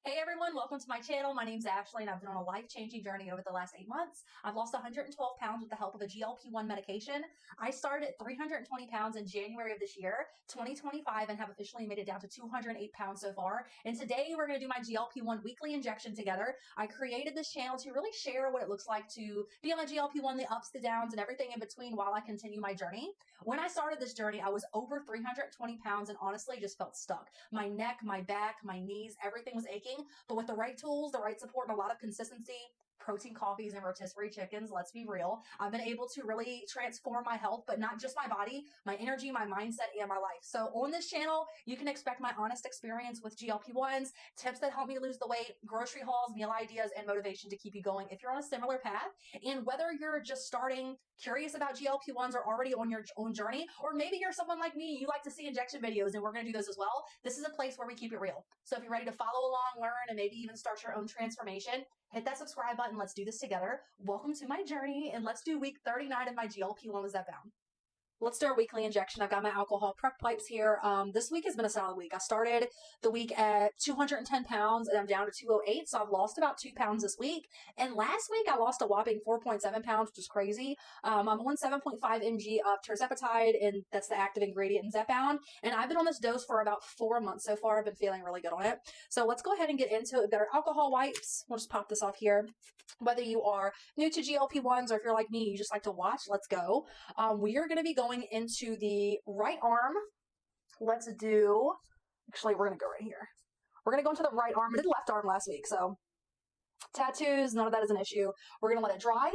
Hey everyone, welcome to my channel. My name's Ashley and I've been on a life-changing journey over the last 8 months. I've lost 112 pounds with the help of a GLP-1 medication. I started at 320 pounds in January of this year, 2025, and have officially made it down to 208 pounds so far. And today we're going to do my GLP-1 weekly injection together. I created this channel to really share what it looks like to be on a GLP-1, the ups, the downs, and everything in between while I continue my journey. When I started this journey, I was over 320 pounds and honestly just felt stuck. My neck, my back, my knees, everything was aching. But with the right tools, the right support, and a lot of consistency, protein coffees and rotisserie chickens, let's be real, I've been able to really transform my health, but not just my body, my energy, my mindset, and my life. So on this channel, you can expect my honest experience with GLP-1s, tips that help me lose the weight, grocery hauls, meal ideas, and motivation to keep you going if you're on a similar path. And whether you're just starting, curious about GLP-1s, or already on your own journey, or maybe you're someone like me, you like to see injection videos, and we're going to do those as well. This is a place where we keep it real. So if you're ready to follow along, learn, and maybe even start your own transformation, hit that subscribe button. Let's do this together. Welcome to my journey, and let's do week 39 of my GLP-1 with Zepbound. Let's do our weekly injection. I've got my alcohol prep wipes here. This week has been a solid week. I started the week at 210 pounds and I'm down to 208. So I've lost about 2 pounds this week. And last week I lost a whopping 4.7 pounds, which is crazy. I'm on 7.5 mg of terzepatide, and that's the active ingredient in Zepbound. And I've been on this dose for about 4 months so far. I've been feeling really good on it. So let's go ahead and get into it. We've got our alcohol wipes. We'll just pop this off here. Whether you are new to GLP-1s or if you're like me, you just like to watch, let's go. We are going to be going into the right arm. Let's do, actually, we're going to go right here. We're going to go into the right arm. I did left arm last week, so tattoos, none of that is an issue. We're going to let it dry.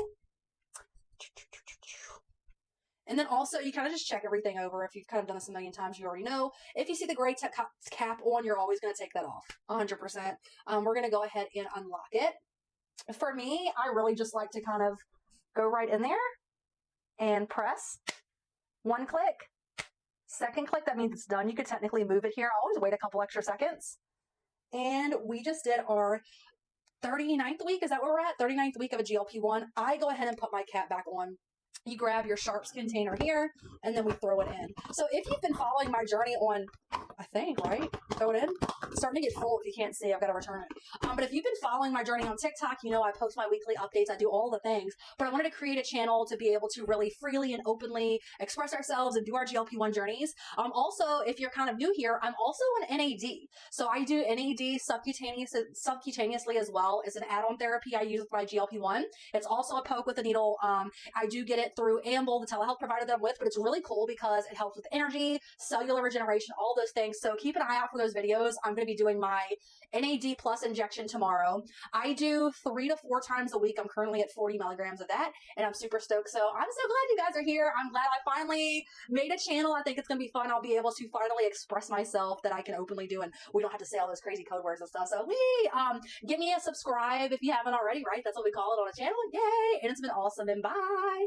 And then also, you kind of just check everything over. If you've kind of done this a million times, you already know. If you see the gray cap on, you're always going to take that off, 100%. We're going to go ahead and unlock it. For me, I really just like to kind of go right in there and press. One click, second click, that means it's done. You could technically move it here. I always wait a couple extra seconds. And we just did our 39th week. Is that where we're at? 39th week of a GLP-1. I go ahead and put my cap back on. You grab your sharps container here, and then we throw it in. So if you've been following my journey on, I think, right? Throw it in. It's starting to get full. If you can't see, I've got to return it. But if you've been following my journey on TikTok, you know I post my weekly updates. I do all the things. But I wanted to create a channel to be able to really freely and openly express ourselves and do our GLP-1 journeys. Also, if you're kind of new here, I'm also an NAD. So I do NAD subcutaneously as well as an add-on therapy I use with my GLP-1. It's also a poke with a needle. I do get it through Amble, the telehealth provider that I'm with, but it's really cool because it helps with energy, cellular regeneration, all those things. So keep an eye out for those videos. I'm going to be doing my NAD plus injection tomorrow. I do 3 to 4 times a week. I'm currently at 40 milligrams of that, and I'm super stoked. So I'm so glad you guys are here. I'm glad I finally made a channel. I think it's going to be fun. I'll be able to finally express myself that I can openly do, and we don't have to say all those crazy code words and stuff. So give me a subscribe if you haven't already, right? That's what we call it on a channel. Yay! And it's been awesome, and bye!